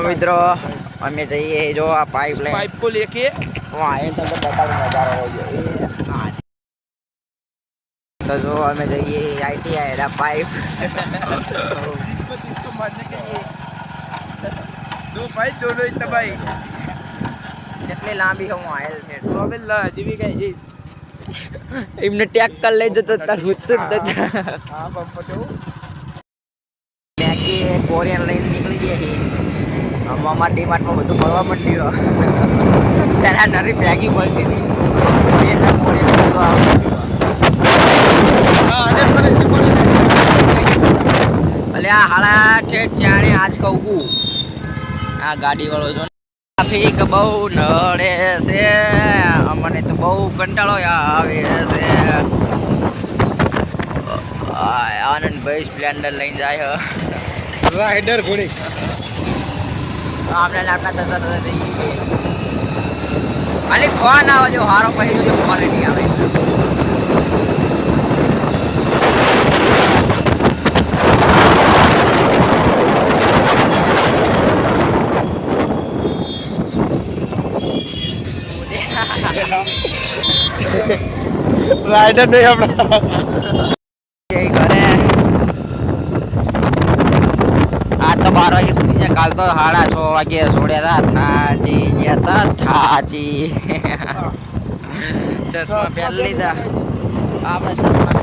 મિત્રો અમે જઈએ જો આ पाइप को लेके वहाँ तो बताओ नजारा हो गया तो जो हमें जइए ITI ना पाइप इसको मारने के लिए दो भाई दोनों ही तबाही कितनी लांबी हो आयल है रोबिन ला जीविका इस इमने टैग कर ले जत तरहुत हां बम्पटो मैगी कोरियन लाइन निकली गई है हम हमारे डीमार्ट में બધું મળવા માંડ્યું પહેલા નરી મેગી મળતી હતી કોરિયન તો हां अरे परे से અલે આ હાલા ઠેઠ ચાણે આજ કહું આ ગાડી વાળો જો ટ્રાફિક બહુ નડે છે અમને તો બહુ કંટાળો આવે છે આનંદભાઈ સ્પ્લેન્ડર લઈને જાય राइडर घोड़े આપણે લાટના થતા જઈએ ખાલી ફોન આવે જો હારો પહેર્યો જો ક્વોલિટી આવે राइडर नहीं अपना ઘરે આ તો 12 વાગે સુધી જાય કાલ તો 6:30 વાગે છોડ્યા હતા થાચી ચશ્મા પહેર લીધા આપણે ચશ્મા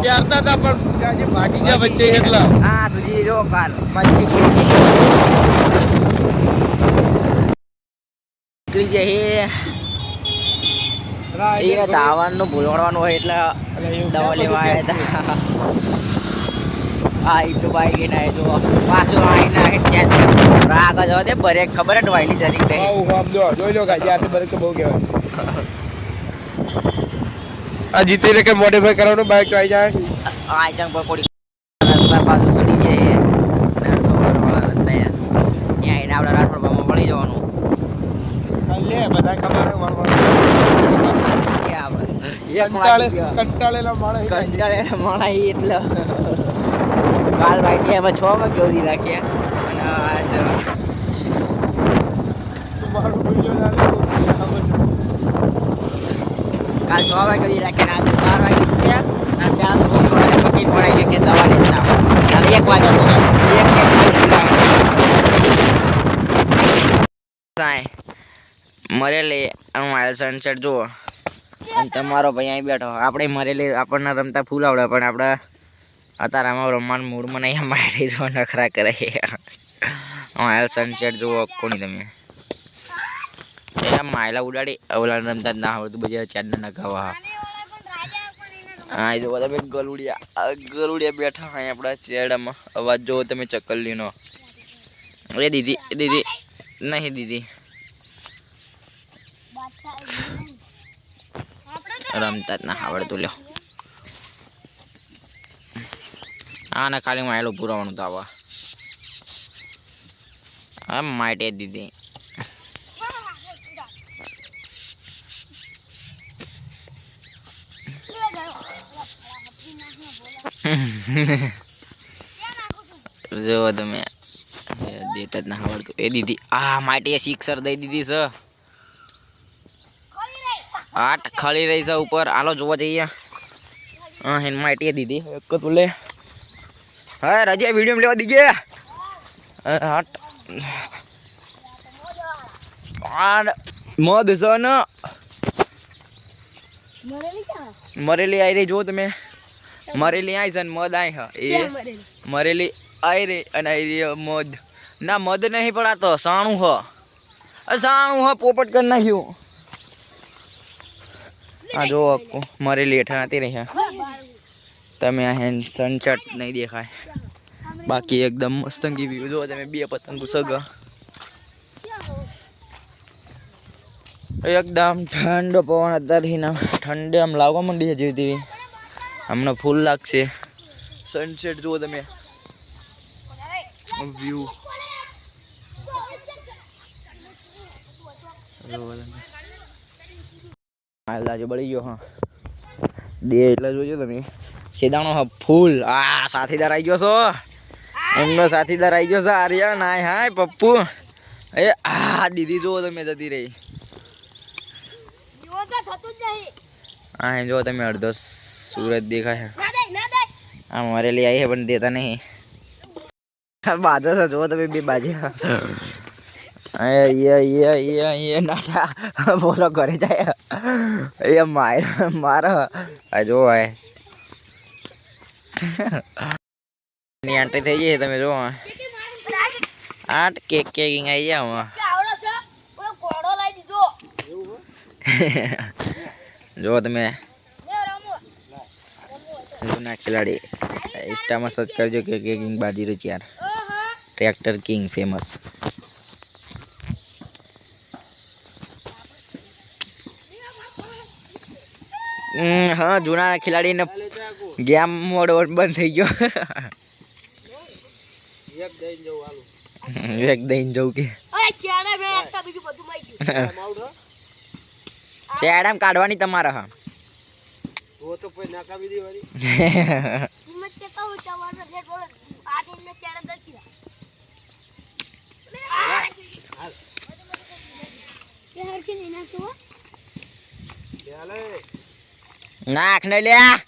प्यारता था पर गाड़ी भागी गया बच्चे એટલા હા સુજી જો કાલ મચ્છી નીકળી જઈએ એ તાવણનું ભૂલવાનું હોય એટલે દવા લેવા આવ્યા હતા આ તો બાઈક એને જો પાછું આઈને ચેક રાગ જ દે બ્રેક ખબર જ વાયલી જરી ગઈ આમ જો જોઈ લો ગાજી આટલે બ્રેક તો બહુ કહેવાય આ જીતે રે કે મોડિફાઈ કરવાનું બાઈક તો આવી જાય આ જંગ પર પડી રસ્તા બાજુ સડી જાય અને સોવાળા રસ્તા અહીંયા એને આપણા રાઠોડમાં મળી જવાનું લે બધા કમારે કંટાળેલા માણા એટલે કાલ ભાઈ એમાં 6 વાગે સુધી રાખ્યા અને આજ કાલ 6 વાગે સુધી રાખ્યા આજ 12 વાગે છૂટ્યા અને ત્યાં તો કોઈ વાળે પકડી પડાઈ કે દવા લઈ જાવ અને 1 વાગે મરેલી હું સનસેટ જુઓ અને તમારો ભાઈ અહીં બેઠો આપણે મરેલી આપણને રમતા ફૂલ આવડે પણ આપણે અત્યારે આમાં રમવાનું મૂડમાં નહીં મારી જો નખરા કરે હું સનસેટ જુઓ કોની તમે એના માયલા ઉડાડી ઓલા રમતા જ ના આવડતું બધા ચાંદના નખાવા હા એ જો તમે ગલુડિયા બેઠા અહીં આપણા ચેડામાં અવાજ જોવો તમે ચકલીનો એ દીદી નહીં દીદી રમતા જ ના આવડતું લ્યો હા ને ખાલી માયલું પુરાવાનું તો આવા હા માટે દીદી જો તમે દેતા જ ના આવડતું એ દીદી આ માટે સિક્સર દઈ દીધી છે 8 ખળી રહી છે ઉપર હાલો જોવા જઈએ હા હેન માટી દીધી એક તો લે હા રજા વિડીયો લેવા દીજે 8 મોદ છે ને મરેલી આવી રહી જો તમે મરેલી આવી છે ને મદ આવી હા એ મરેલી આવી રહી અને આવી રહી મદ ના મદ નહીં પણ આ તો સાણું હ પોપટ કરી નાખ્યું આ જો મરેલી હેઠળ આતી રહી તમે આ હેન સનસેટ નહીં દેખાય બાકી એકદમ મસ્તંગી વ્યૂ જો તમે બે પતંગો સગા એકદમ ઠંડો પવન અત્યારથી ઠંડે આમ લાગવા માંડી છે જેવી તેવી હમણાં ફૂલ લાગશે સનસેટ જુઓ તમે વ્યૂ આજે બળી ગયો હા દે એટલે જોજો તમે ખેદાણો હા ફૂલ આ સાથીદાર આવી ગયો છો એમનો સાથીદાર આવી ગયો છે આર્યન. હાય હાય પપ્પુ. એ આ દીદી જુઓ તમે જતી રહી. હા જો તમે અડધો સુરત દેખાય. આ મરેલી આવી છે પણ દેતા નહીં. બાજુ છે જો તમે બે બાજુ. એ નાટા બોલો ઘરે જાય. એ મારો જો ભાઈ ની એન્ટ્રી થઈ ગઈ તમે જો. આઠ કેક કેકિંગ આવી જાય જો તમે જૂના ખેલાડી ઇન્સ્ટામાં સર્ચ કરજો કે કિંગ બાજી રહ્યું યાર. Tractor king famous. હા જૂના ખેલાડીને ગેમ મોડ બંધ થઈ ગયો. એક દઈને જવું કે ચેડામ કાઢવાની તમારે. હા તો કોઈ નાકાવી દેવાની. નાખ ને લ્યા.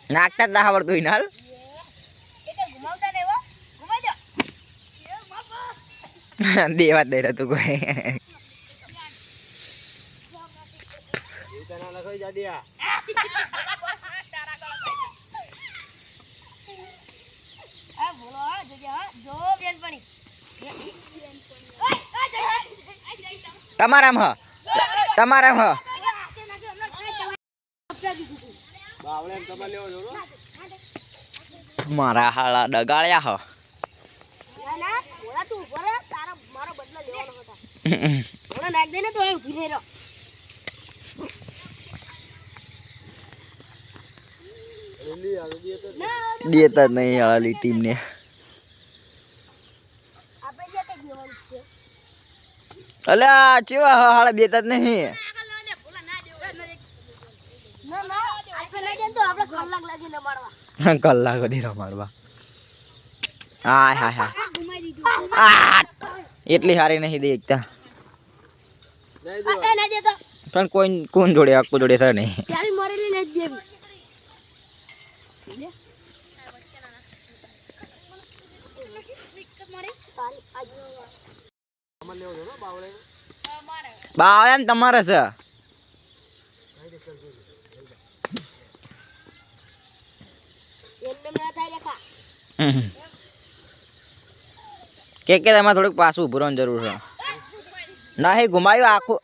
નાખતા જ ના આવડતું હોય હાલ. દેવા દઈ રહ્યું કોઈ. તમારામ હ તમારામ હ મારા હાળા ડગાળ્યા હ. દેતા જ નહીં હાલી ટીમને. અલ્યા ચેવા હાળા દેતા જ નહીં. કલાક સુધી રમાડવા. હા હા હા એટલી સારી નહીં દેખતા પણ કોઈ કોણ જોડે આખું જોડે સર નહીં. બાવળે તમારે છે. કે તમારે થોડુંક પાછું ઉભું રહેવાની જરૂર છે. નહીં ઘુમાયું આખું.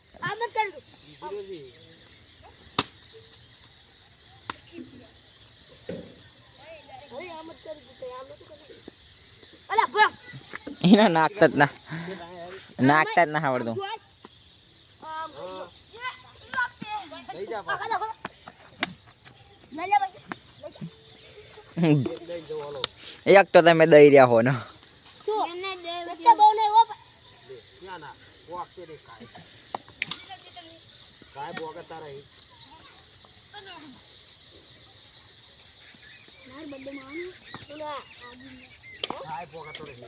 એના નાખતા જ ના આવડતું. એક તો તમે દઈ રહ્યા હો ને.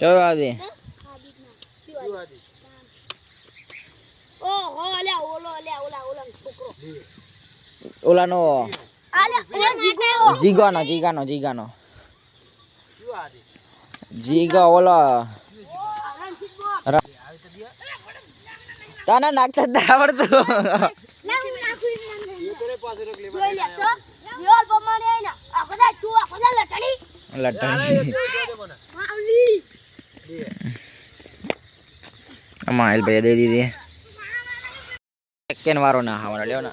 ચલો આવી ઓલાનો જીગાનો જીગા ઓલા તને નાખતા જ આવડતું. માહિલ ભાઈ દઈ દીધી. કેક વારો ના હા લ્યો ને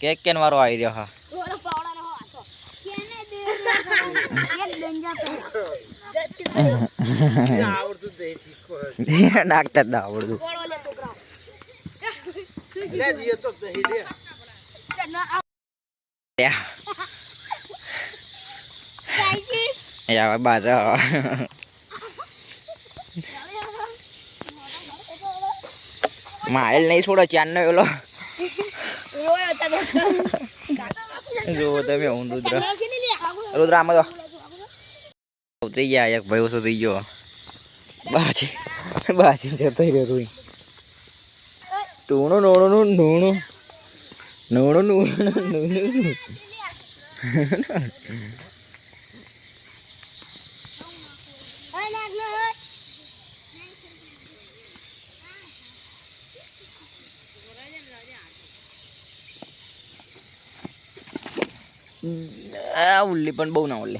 કેક વારો આવી રહ્યો. હા નાખતા જ ના આવડતું. બાજા માહેલ નહીં છોડો ચાંદ નો એલો જો તમે હું રુદ્ર આમાં ઉતરી ગયા એક ભાઈ ઓછો થઈ ગયો બાજી જતો રહ્યો તું નોણો નોણો નોણો નોણો નોણો નોણો આ ઉલ્લી પણ બહુ ના ઉલ્લી